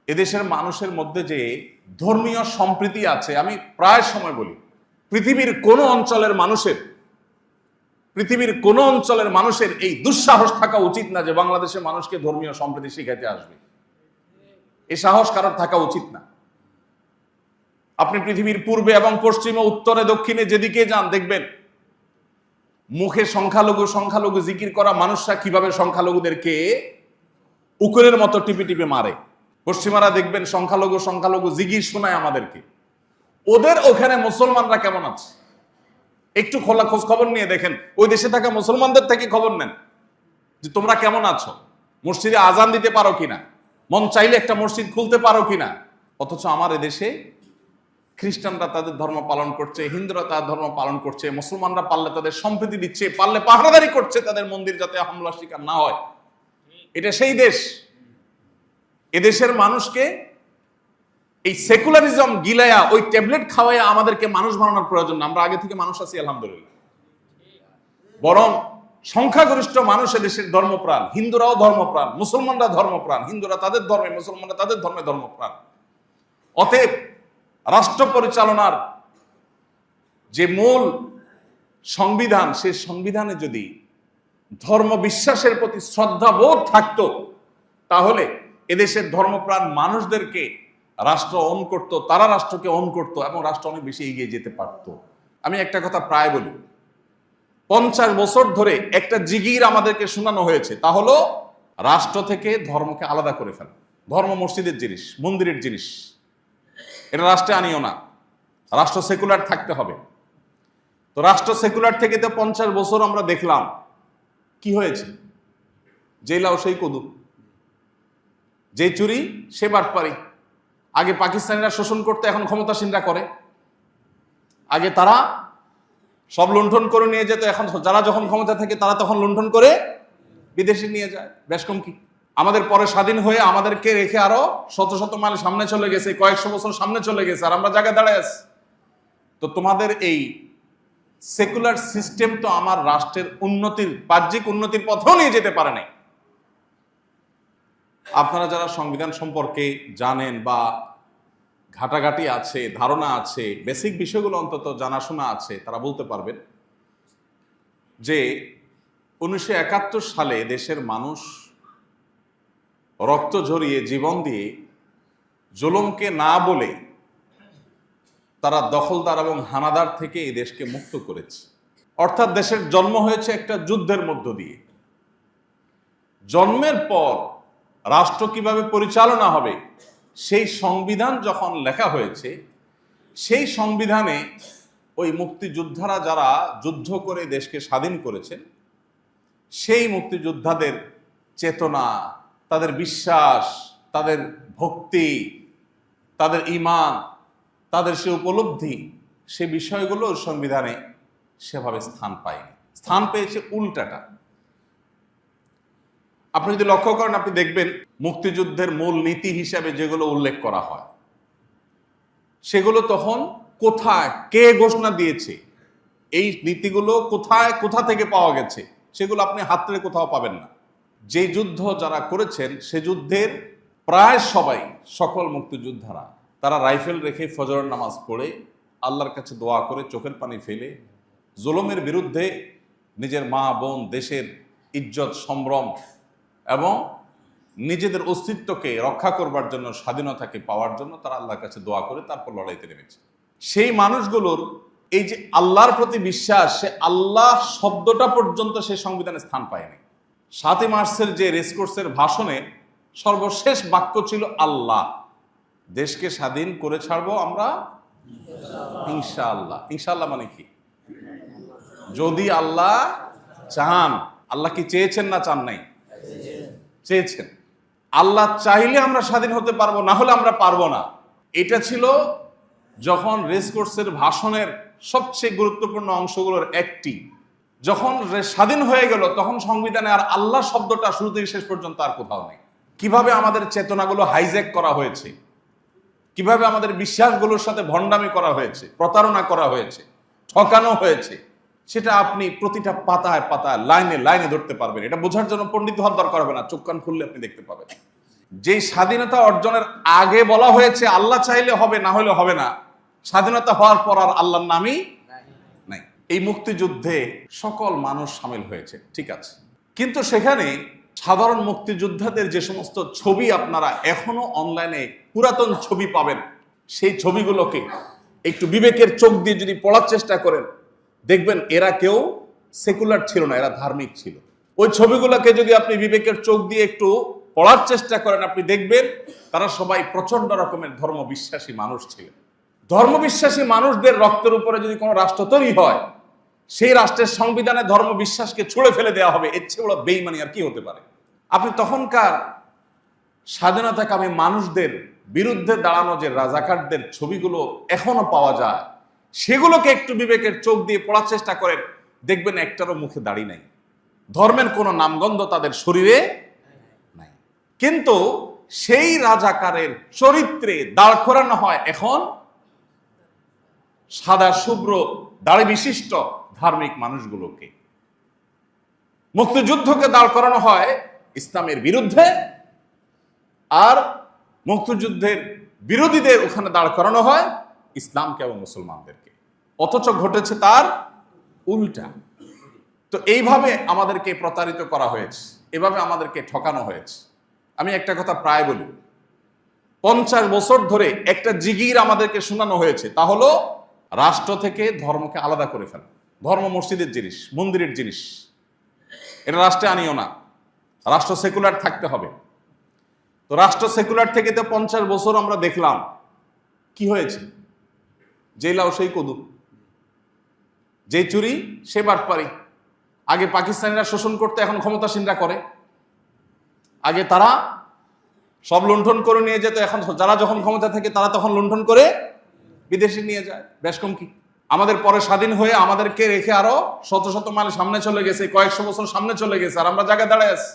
এদেশের মানুষের মধ্যে যে ধর্মীয় সম্প্রীতি আছে, আমি প্রায় সময় বলি পৃথিবীর কোনো অঞ্চলের মানুষের এই দুঃসাহস থাকা উচিত না যে বাংলাদেশের মানুষকে ধর্মীয় সম্প্রীতি শিখাইতে আসবে। এই সাহস কারোর থাকা উচিত না। আপনি পৃথিবীর পূর্বে এবং পশ্চিমে, উত্তরে, দক্ষিণে যেদিকে যান দেখবেন মুখে সংখ্যালঘু সংখ্যালঘু জিকির করা মানুষরা কিভাবে সংখ্যালঘুদেরকে উকুলের মতো টিপে টিপে মারে। পশ্চিমারা দেখবেন সংখ্যালঘু সংখ্যালঘু জিকির শোনায় আমাদেরকে। ওদের ওখানে মুসলমানরা কেমন আছে একটু খোলা খোঁজ খবর নিয়ে দেখেন। ওই দেশে থাকা মুসলমানদের থেকে খবর নেন যে তোমরা কেমন আছো, মসজিদে আজান দিতে পারো কিনা, মন চাইলে একটা মসজিদ খুলতে পারো কিনা। অথচ আমার এদেশে খ্রিস্টানরা তাদের ধর্ম পালন করছে, হিন্দুরা তাদের ধর্ম পালন করছে, মুসলমানরা পারলে তাদের সম্প্রীতি দিচ্ছে, পারলে পাহারাদারি করছে তাদের মন্দির যাতে হামলা শিকার না হয়। এটা সেই দেশ। এদেশের মানুষকে এই সেকুলারিজম গিলায়া ওই ট্যাবলেট খাওয়াইয়া আমাদেরকে মানুষ বানানোর প্রয়োজন না। আমরা আগে থেকে মানুষ আছি আলহামদুলিল্লাহ। বরং সংখ্যাগরিষ্ঠ মানুষ এদেশের ধর্মপ্রাণ। হিন্দুরাও ধর্মপ্রাণ, মুসলমানরা ধর্মপ্রাণ। হিন্দুরা তাদের ধর্মে, মুসলমানরা তাদের ধর্মে ধর্মপ্রাণ। অতএব রাষ্ট্র পরিচালনার যে মূল সংবিধান, সেই সংবিধানে যদি ধর্ম বিশ্বাসের প্রতি শ্রদ্ধাবোধ থাকতো তাহলে এদেশের ধর্মপ্রাণ মানুষদেরকে রাষ্ট্র অন করত, তারা রাষ্ট্রকে অন করত এবং রাষ্ট্র অনেক বেশি এগিয়ে যেতে পারত। আমি একটা কথা প্রায় বলি, 50 বছর ধরে একটা জিগির আমাদেরকে শোনানো হয়েছে, তা হলো রাষ্ট্র থেকে ধর্মকে আলাদা করে ফেলা। ধর্ম মসজিদের জিনিস, মন্দিরের জিনিস, এটা রাষ্ট্রে আনিও না, রাষ্ট্র সেকুলার থাকতে হবে। তো রাষ্ট্র সেকুলার থেকে তো 50 বছর আমরা দেখলাম কি হয়েছে। যে লাও সেই কদু, যে চুরি সে বাটপারি। আগে পাকিস্তানিরা শোষণ করতে, এখন ক্ষমতাসীনরা করে। আগে তারা সব লুণ্ঠন করে নিয়ে যেত, এখন যারা যখন ক্ষমতা থাকে তারা তখন লুণ্ঠন করে বিদেশে নিয়ে যায়। বেশ কম কি আমাদের পরে স্বাধীন হয়ে আমাদেরকে রেখে আরো শত শত মাইল সামনে চলে গেছে, কয়েকশো বছর সামনে চলে গেছে, আর আমরা জায়গায় দাঁড়ায় আছি। তো তোমাদের এই সেকুলার সিস্টেম তো আমার রাষ্ট্রের উন্নতির, বাহ্যিক উন্নতির পথেও নিয়ে যেতে পারে নাই। আপনারা যারা সংবিধান সম্পর্কে জানেন বা ঘাটাঘাটি আছে, ধারণা আছে, বেসিক বিষয়গুলো অন্তত জানাশোনা আছে, তারা বলতে পারবেন যে 1971 সালে দেশের মানুষ রক্ত ঝরিয়ে, জীবন দিয়ে, জুলুমকে না বলে তারা দখলদার এবং হানাদার থেকে এই দেশকে মুক্ত করেছে। অর্থাৎ দেশের জন্ম হয়েছে একটা যুদ্ধের মধ্য দিয়ে। জন্মের পর রাষ্ট্র কিভাবে পরিচালনা হবে সেই সংবিধান যখন লেখা হয়েছে, সেই সংবিধানে ওই মুক্তিযোদ্ধারা যারা যুদ্ধ করে দেশকে স্বাধীন করেছেন, সেই মুক্তিযোদ্ধাদের চেতনা, তাদের বিশ্বাস, তাদের ভক্তি, তাদের ঈমান, তাদের সে উপলব্ধি, সে বিষয়গুলো সংবিধানে সেভাবে স্থান পায়নি। স্থান পেয়েছে উল্টাটা। আপনি যদি লক্ষ্য করেন, আপনি দেখবেন মুক্তিযুদ্ধের মূল নীতি হিসাবে যেগুলো উল্লেখ করা হয় সেগুলো তখন কোথায়, কে ঘোষণা দিয়েছে, এই নীতিগুলো কোথায়, কোথা থেকে পাওয়া গেছে, সেগুলো আপনি হাতড়ে কোথাও পাবেন না। যে যুদ্ধ যারা করেছেন সে যুদ্ধের প্রায় সবাই, সকল মুক্তিযোদ্ধারা, তারা রাইফেল রেখে ফজরের নামাজ পড়ে আল্লাহর কাছে দোয়া করে চোখের পানি ফেলে জুলুমের বিরুদ্ধে নিজের মা বোন, দেশের ইজ্জত সম্ভ্রম এবং নিজেদের অস্তিত্বকে রক্ষা করবার জন্য, স্বাধীনতাকে পাওয়ার জন্য তারা আল্লাহর কাছে দোয়া করে তারপর লড়াইতে নেমেছে। সেই মানুষগুলোর এই যে আল্লাহর প্রতি বিশ্বাস, সে আল্লাহ শব্দটা পর্যন্ত সেই সংবিধানে স্থান পায়নি। 7 মার্চের যে রেসকোর্সের ভাষণে সর্বশেষ বাক্য ছিল আল্লাহ। দেশকে স্বাধীন করে ছাড়বো আমরা ইনশাআল্লাহ। ইনশাআল্লাহ মানে কি? যদি আল্লাহ চান। আল্লাহ কি চেয়েছেন না চান নাই? চেয়েছেন। আল্লাহ চাইলে আমরা স্বাধীন হতে পারবো, না হলে আমরা পারবো না। এটা ছিল যখন রেসকোর্সের ভাষণের সবচেয়ে গুরুত্বপূর্ণ অংশগুলোর একটি। যখন স্বাধীন হয়ে গেল তখন সংবিধানে আর আল্লাহ শব্দটা শুরু থেকে শেষ পর্যন্ত আর কোথাও নেই। কিভাবে আমাদের চেতনাগুলো হাইজ্যাক করা হয়েছে, কিভাবে আমাদের বিশ্বাসগুলোর সাথে ভণ্ডামি করা হয়েছে, প্রতারণা করা হয়েছে, ঠকানো হয়েছে, সেটা আপনি প্রতিটা পাতায় পাতায়, লাইনে লাইনে ধরতে পারবেন। এটা বোঝার জন্য পণ্ডিত হওয়ার দরকার হবে না, চোখ কান খুললে আপনি দেখতে পাবেন। যেই স্বাধীনতা অর্জনের আগে বলা হয়েছে আল্লাহ চাইলে হবে, না হলে হবে না, স্বাধীনতা হওয়ার পর আর আল্লাহর নামই নাই। এই মুক্তিযুদ্ধে সকল মানুষ সামিল হয়েছে, ঠিক আছে, কিন্তু সেখানে সাধারণ মুক্তিযোদ্ধাদের যে সমস্ত ছবি আপনারা এখনো অনলাইনে পুরাতন ছবি পাবেন, সেই ছবিগুলোকে একটু বিবেকের চোখ দিয়ে যদি পড়ার চেষ্টা করেন, দেখবেন এরা কেউ সেকুলার ছিল না, এরা ধার্মিক ছিল। ওই ছবিগুলোকে যদি আপনি বিবেকের চোখ দিয়ে একটু পড়ার চেষ্টা করেন, আপনি দেখবেন তারা সবাই প্রচন্ড রকমের ধর্মবিশ্বাসী মানুষ ছিলেন। ধর্মবিশ্বাসী মানুষদের রক্তের উপরে যদি কোনো রাষ্ট্র তৈরি হয়, সেই রাষ্ট্রের সংবিধানে ধর্মবিশ্বাসকে ছুঁড়ে ফেলে দেওয়া হবে, এর চেয়ে বড় বেইমানি আর কি হতে পারে? আপনি তখনকার স্বাধীনতাকামী মানুষদের বিরুদ্ধে দাঁড়ানো যে রাজাকারদের ছবিগুলো এখনো পাওয়া যায়, সেগুলোকে একটু বিবেকের চোখ দিয়ে পড়ার চেষ্টা করেন, দেখবেন একটারও মুখে দাড়ি নাই, ধর্মের কোনো নামগন্ধ তাদের শরীরে নাই। কিন্তু সেই রাজাকারের চরিত্রে দাঁড় করানো হয় এখন সাদা শুভ্র দাড়ি বিশিষ্ট ধার্মিক মানুষগুলোকে। মুক্তিযুদ্ধকে দাঁড় করানো হয় ইসলামের বিরুদ্ধে, আর মুক্তিযুদ্ধের বিরোধীদের ওখানে দাঁড় করানো হয় ইসলামকে এবং মুসলমানদেরকে। অথচ ঘটেছে তার উল্টা। তো এইভাবে আমাদেরকে প্রতারিত করা হয়েছে, এভাবে আমাদেরকে ঠকানো হয়েছে। আমি একটা কথা প্রায় বলি, 50 বছর ধরে একটা জিগির আমাদেরকে শোনানো হয়েছে, তা হলো রাষ্ট্র থেকে ধর্মকে আলাদা করে ফেলা। ধর্ম মসজিদের জিনিস, মন্দিরের জিনিস, এটা রাষ্ট্রে আনিও না, রাষ্ট্র সেকুলার থাকতে হবে। তো রাষ্ট্র সেকুলার থেকে তো 50 বছর আমরা দেখলাম কি হয়েছে, যে লাউ সেই কদু, যে চুরি সে বাটপারি। আগে পাকিস্তানিরা শোষণ করতে, এখন ক্ষমতাসীনরা করে। আগে তারা সব লুণ্ঠন করে নিয়ে যেত, এখন যারা যখন ক্ষমতা থাকে তারা তখন লুণ্ঠন করে বিদেশে নিয়ে যায়। বেশ কম কি, আমাদের পরে স্বাধীন হয়ে আমাদেরকে রেখে আরো শত শত মাইল সামনে চলে গেছে, কয়েকশো বছর সামনে চলে গেছে, আর আমরা জায়গায় দাঁড়ায় আছি।